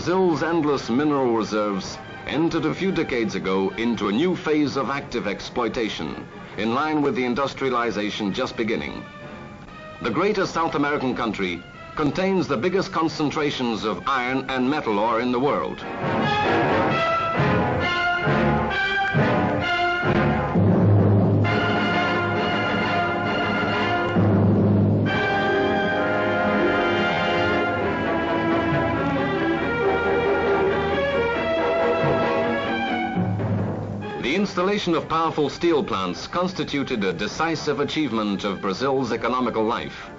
Brazil's endless mineral reserves entered a few decades ago into a new phase of active exploitation, in line with the industrialization just beginning. The greatest South American country contains the biggest concentrations of iron and metal ore in the world. The installation of powerful steel plants constituted a decisive achievement of Brazil's economical life.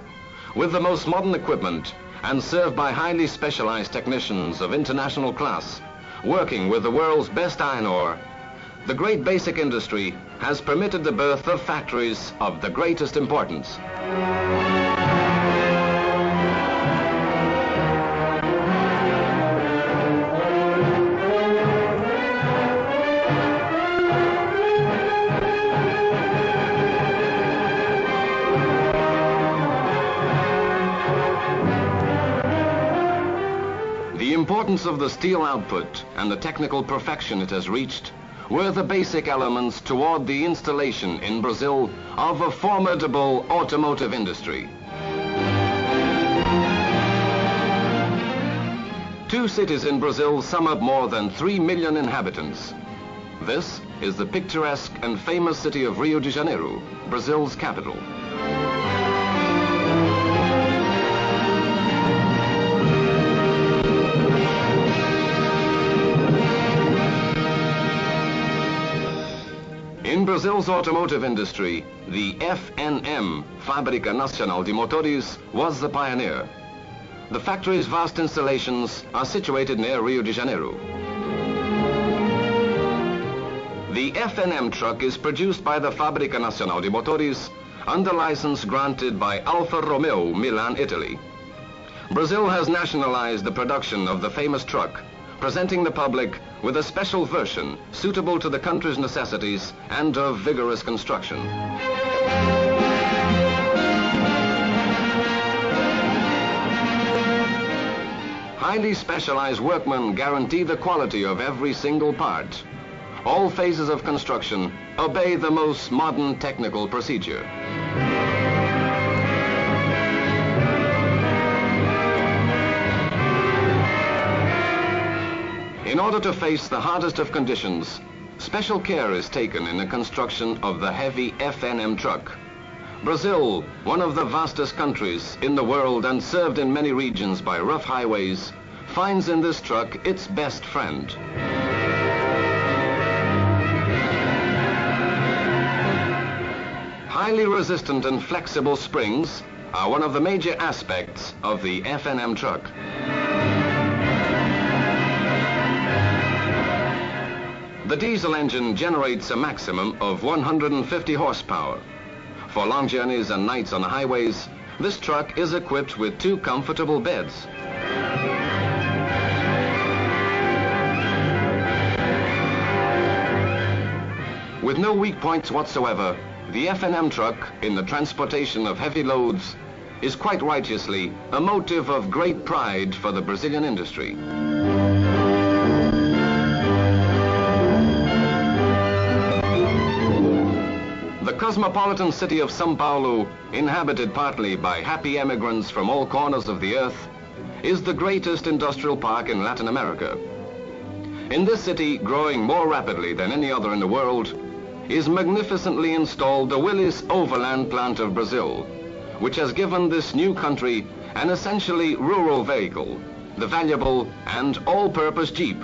With the most modern equipment and served by highly specialized technicians of international class, working with the world's best iron ore, the great basic industry has permitted the birth of factories of the greatest importance. The importance of the steel output and the technical perfection it has reached were the basic elements toward the installation in Brazil of a formidable automotive industry. Two cities in Brazil sum up more than 3 million inhabitants. This is the picturesque and famous city of Rio de Janeiro, Brazil's capital. In Brazil's automotive industry, the FNM, Fábrica Nacional de Motores, was the pioneer. The factory's vast installations are situated near Rio de Janeiro. The FNM truck is produced by the Fábrica Nacional de Motores under license granted by Alfa Romeo, Milan, Italy. Brazil has nationalized the production of the famous truck, presenting the public with a special version suitable to the country's necessities and of vigorous construction. Highly specialized workmen guarantee the quality of every single part. All phases of construction obey the most modern technical procedure. In order to face the hardest of conditions, special care is taken in the construction of the heavy FNM truck. Brazil, one of the vastest countries in the world and served in many regions by rough highways, finds in this truck its best friend. Highly resistant and flexible springs are one of the major aspects of the FNM truck. The diesel engine generates a maximum of 150 horsepower. For long journeys and nights on the highways, this truck is equipped with 2 comfortable beds. With no weak points whatsoever, the FNM truck, in the transportation of heavy loads, is quite righteously a motive of great pride for the Brazilian industry. The cosmopolitan city of São Paulo, inhabited partly by happy emigrants from all corners of the earth, is the greatest industrial park in Latin America. In this city, growing more rapidly than any other in the world, is magnificently installed the Willys Overland plant of Brazil, which has given this new country an essentially rural vehicle, the valuable and all-purpose Jeep.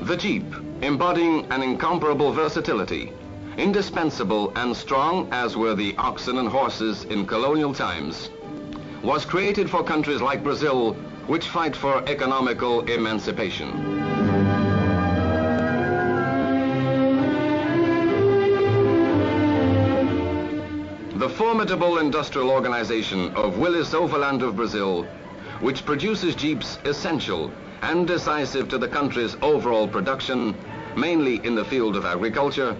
The Jeep, embodying an incomparable versatility, indispensable and strong as were the oxen and horses in colonial times, was created for countries like Brazil, which fight for economical emancipation. The formidable industrial organization of Willys Overland of Brazil, which produces Jeeps essential and decisive to the country's overall production, mainly in the field of agriculture,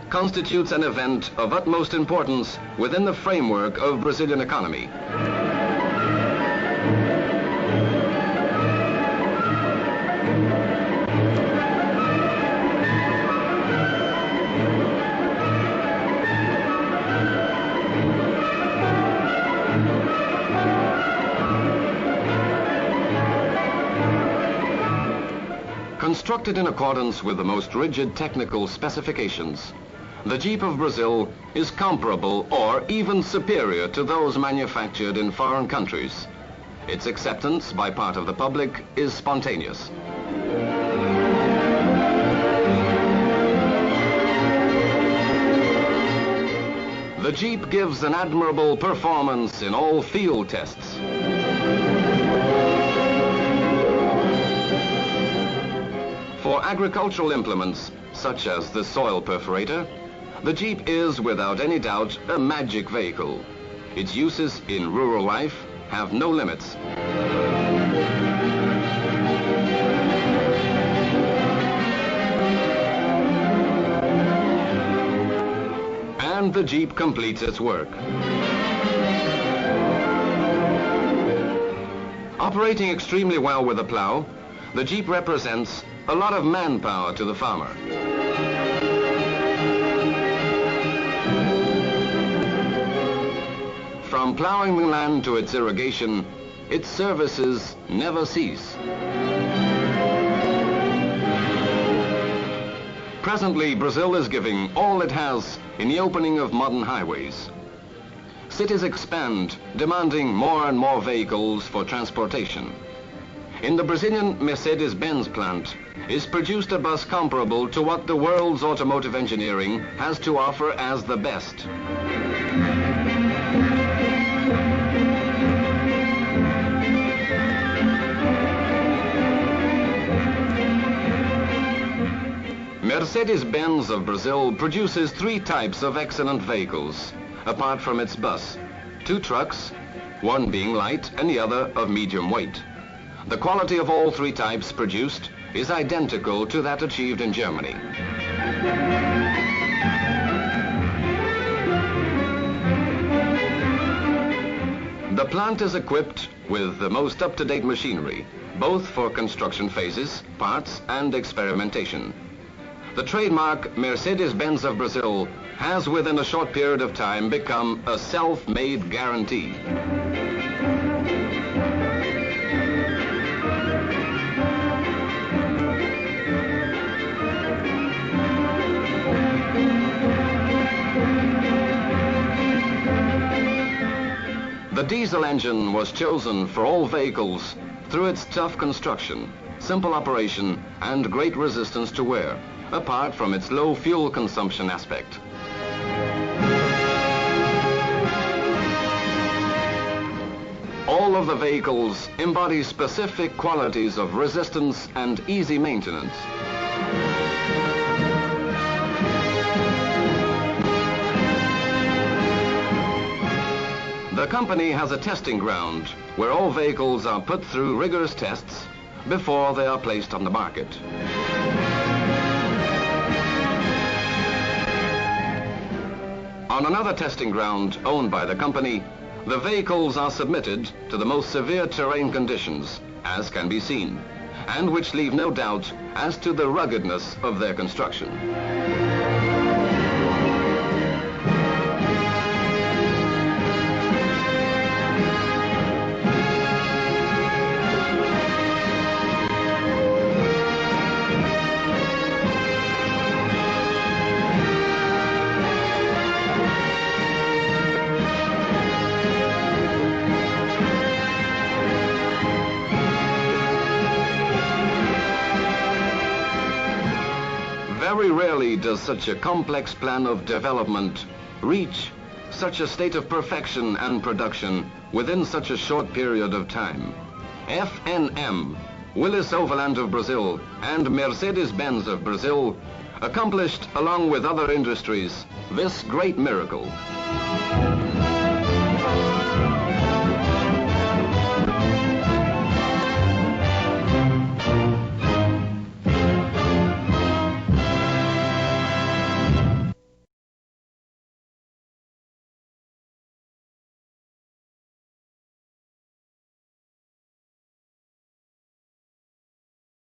constitutes an event of utmost importance within the framework of Brazilian economy. Constructed in accordance with the most rigid technical specifications, the Jeep of Brazil is comparable or even superior to those manufactured in foreign countries. Its acceptance by part of the public is spontaneous. The Jeep gives an admirable performance in all field tests. For agricultural implements, such as the soil perforator, the Jeep is, without any doubt, a magic vehicle. Its uses in rural life have no limits. And the Jeep completes its work. Operating extremely well with the plow, the Jeep represents a lot of manpower to the farmer. From plowing the land to its irrigation, its services never cease. Presently, Brazil is giving all it has in the opening of modern highways. Cities expand, demanding more and more vehicles for transportation. In the Brazilian Mercedes-Benz plant is produced a bus comparable to what the world's automotive engineering has to offer as the best. Mercedes-Benz of Brazil produces 3 types of excellent vehicles, apart from its bus: 2 trucks, one being light and the other of medium weight. The quality of all 3 types produced is identical to that achieved in Germany. The plant is equipped with the most up-to-date machinery, both for construction phases, parts, and experimentation. The trademark Mercedes-Benz of Brazil has within a short period of time become a self-made guarantee. The diesel engine was chosen for all vehicles through its tough construction, simple operation, and great resistance to wear, apart from its low fuel consumption aspect. All of the vehicles embody specific qualities of resistance and easy maintenance. The company has a testing ground where all vehicles are put through rigorous tests before they are placed on the market. On another testing ground owned by the company, the vehicles are submitted to the most severe terrain conditions, as can be seen, and which leave no doubt as to the ruggedness of their construction. Very rarely does such a complex plan of development reach such a state of perfection and production within such a short period of time. FNM, Willis Overland of Brazil, and Mercedes-Benz of Brazil accomplished, along with other industries, this great miracle.